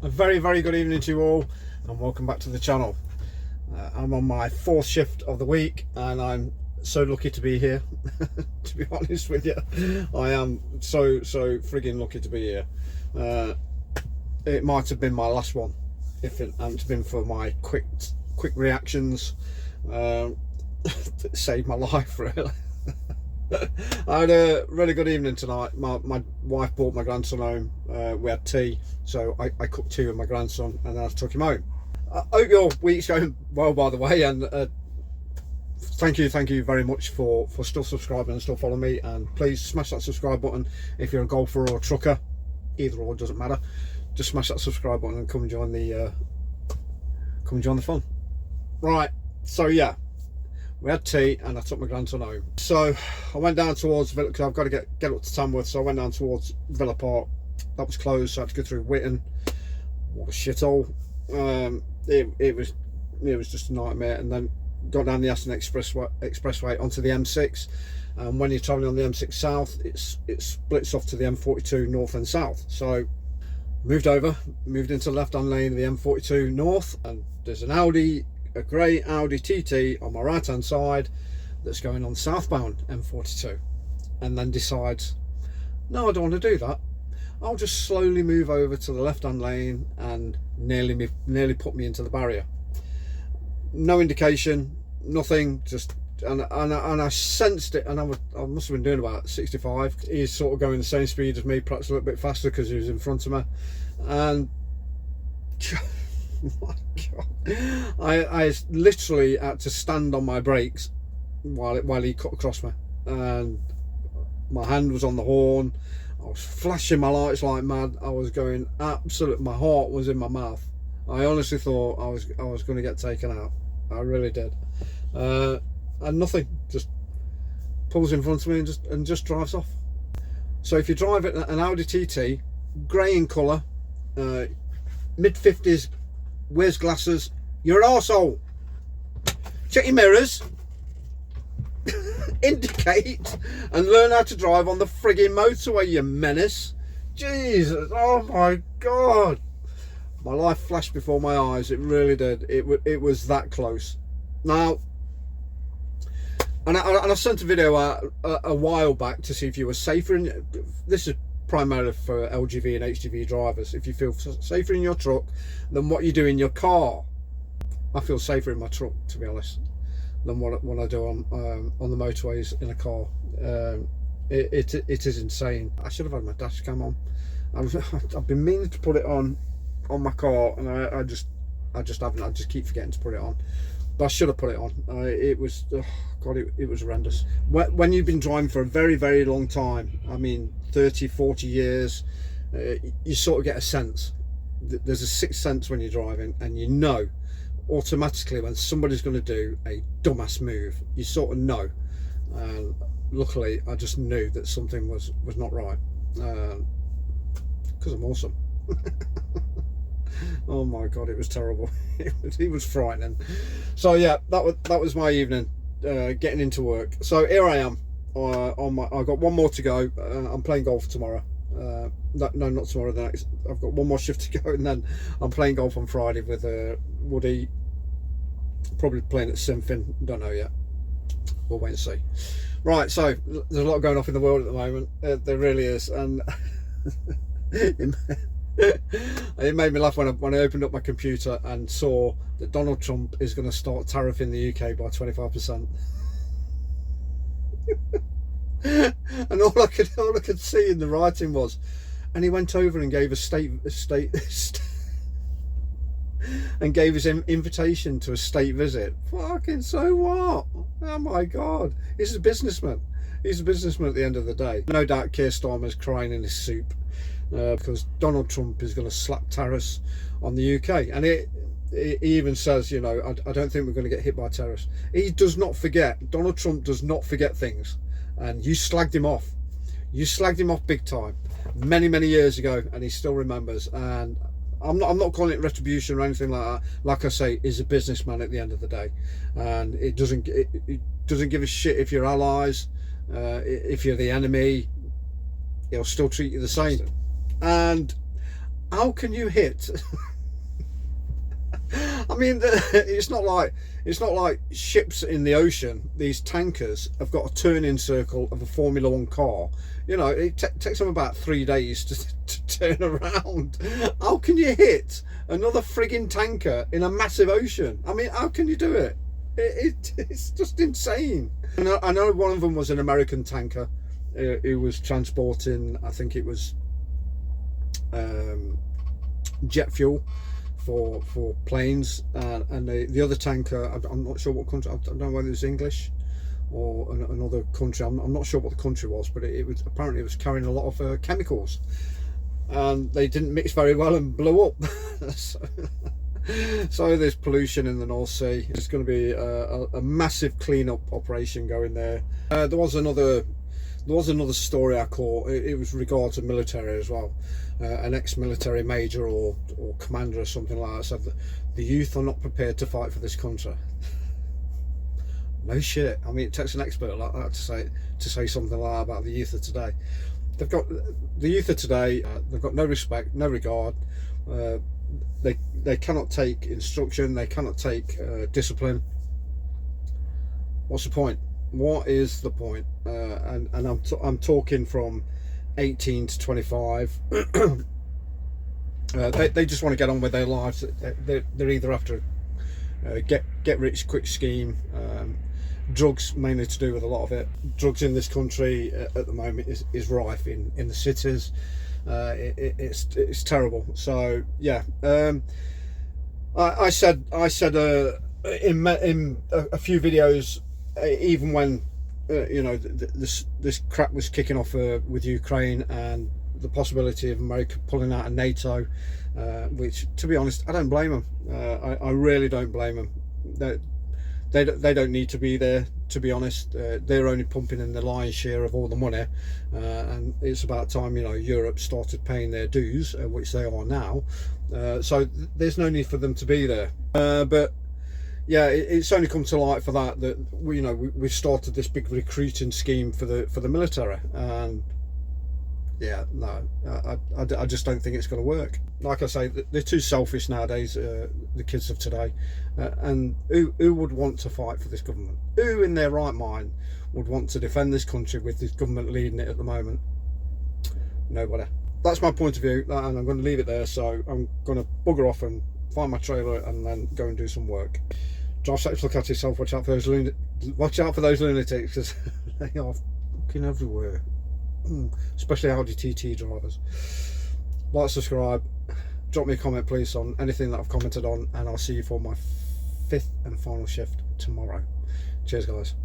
A very good evening to you all, and welcome back to the channel. I'm on my fourth shift of the week, and I'm so lucky to be here. To be honest with you, I am so friggin' lucky to be here. It might have been my last one if it hadn't been for my quick reactions. That saved my life, really. I had a really good evening tonight. My wife brought my grandson home. We had tea, so I cooked tea with my grandson and then I took him home. I hope your week's going well, by the way, and thank you very much for still subscribing and still following me. And please smash that subscribe button if you're a golfer or a trucker. Either or, doesn't matter. Just smash that subscribe button and come join the fun. Right, so yeah, we had tea and I took my grandson home. So I went down towards Villa, because I've got to get up to Tamworth, so I went down towards Villa Park. That was closed, so I had to go through Whitton. What a shithole. It was just a nightmare. And then got down the Aston Expressway onto the M6. And when you're travelling on the M6 south, it splits off to the M42 north and south. So moved into the left-hand lane of the M42 north, and there's a grey Audi TT on my right hand side that's going on southbound M42, and then decides, no, I don't want to do that. I'll just slowly move over to the left hand lane and nearly put me into the barrier. No indication, nothing, just and I sensed it, and I must have been doing about 65. He's sort of going the same speed as me, perhaps a little bit faster because he was in front of me, and oh my God, I literally had to stand on my brakes while he cut across me, and my hand was on the horn. I was flashing my lights like mad. I was going absolute. My heart was in my mouth. I honestly thought I was going to get taken out. I really did. And nothing, just pulls in front of me and just drives off. So if you drive an Audi TT, grey in colour, mid-50s, wears glasses, you're an arsehole. Check your mirrors, indicate, and learn how to drive on the frigging motorway, you menace. Jesus, oh my God. My life flashed before my eyes, it really did. It was that close. Now, and I sent a video out a while back to see if you were safer in, this is primarily for LGV and HGV drivers, if you feel safer in your truck than what you do in your car. I feel safer in my truck, to be honest, than what I do on the motorways in a car. It is insane. I should have had my dash cam on. I've been meaning to put it on my car, and I just haven't. I just keep forgetting to put it on. But I should have put it on. It was, oh God, it was horrendous. When you've been driving for a very long time, I mean 30-40 years, you sort of get a sense. There's a sixth sense when you're driving, and you know automatically when somebody's going to do a dumbass move. You sort of know. And luckily, I just knew that something was not right, because I'm awesome. Oh my God, it was terrible. It was frightening. So yeah, that was my evening, getting into work. So here I am. I've got one more to go. I'm playing golf tomorrow. No, not tomorrow. The next. I've got one more shift to go, and then I'm playing golf on Friday with Woody. Probably playing at Simfin. Don't know yet. We'll wait and see. Right. So there's a lot going off in the world at the moment. There really is, and. It made me laugh when I opened up my computer and saw that Donald Trump is going to start tariffing the UK by 25%. And all I could see in the writing was, and he went over and gave and gave his invitation to a state visit. Fucking so what? Oh my God, he's a businessman. He's a businessman at the end of the day. No doubt Keir Starmer's crying in his soup. Because Donald Trump is going to slap tariffs on the UK, and he even says, you know, I don't think we're going to get hit by tariffs. He does not forget. Donald Trump does not forget things, and you slagged him off. You slagged him off big time, many years ago, and he still remembers. And I'm not calling it retribution or anything like that. Like I say, he's a businessman at the end of the day, and it doesn't give a shit if you're allies, if you're the enemy. He'll still treat you the same. And how can you hit? I mean, it's not like ships in the ocean. These tankers have got a turning circle of a Formula One car. You know, it takes them about 3 days to turn around. How can you hit another frigging tanker in a massive ocean? I mean, how can you do it? It's just insane. I know one of them was an American tanker. It was transporting, I think it was jet fuel for planes, and the other tanker, I'm not sure what country, I don't know whether it was English or another country. I'm not sure what the country was, but it was apparently it was carrying a lot of chemicals, and they didn't mix very well and blew up. So there's pollution in the North Sea. It's going to be a massive cleanup operation going there. There was another story I caught. It was regard to military as well. An ex-military major or commander or something like that said that the youth are not prepared to fight for this country. No shit. I mean, it takes an expert like that to say something like that about the youth of today. They've got the youth of today. They've got no respect, no regard. They cannot take instruction. They cannot take discipline. What's the point? What is the point? And I'm talking from 18 to 25. They just want to get on with their lives. They're either after get rich quick scheme, drugs mainly to do with a lot of it. Drugs in this country at the moment is rife in the cities. It's terrible. So yeah, I said in a few videos, even when you know this crap was kicking off with Ukraine and the possibility of America pulling out of NATO, which, to be honest, I don't blame them. I really don't blame them. They don't need to be there, to be honest. They're only pumping in the lion's share of all the money, and it's about time, you know, Europe started paying their dues, which they are now. So there's no need for them to be there. But yeah, it's only come to light for that we've started this big recruiting scheme for the military, and yeah, no, I just don't think it's going to work. Like I say, they're too selfish nowadays, the kids of today. And who would want to fight for this government? Who in their right mind would want to defend this country with this government leading it at the moment? Nobody. That's my point of view, and I'm going to leave it there. So I'm going to bugger off and find my trailer and then go and do some work. Drive safe, look after yourself, watch out for those lunatics, because they are fucking everywhere. Especially Audi TT drivers. Like, subscribe, drop me a comment please on anything that I've commented on, and I'll see you for my 5th and final shift tomorrow. Cheers guys.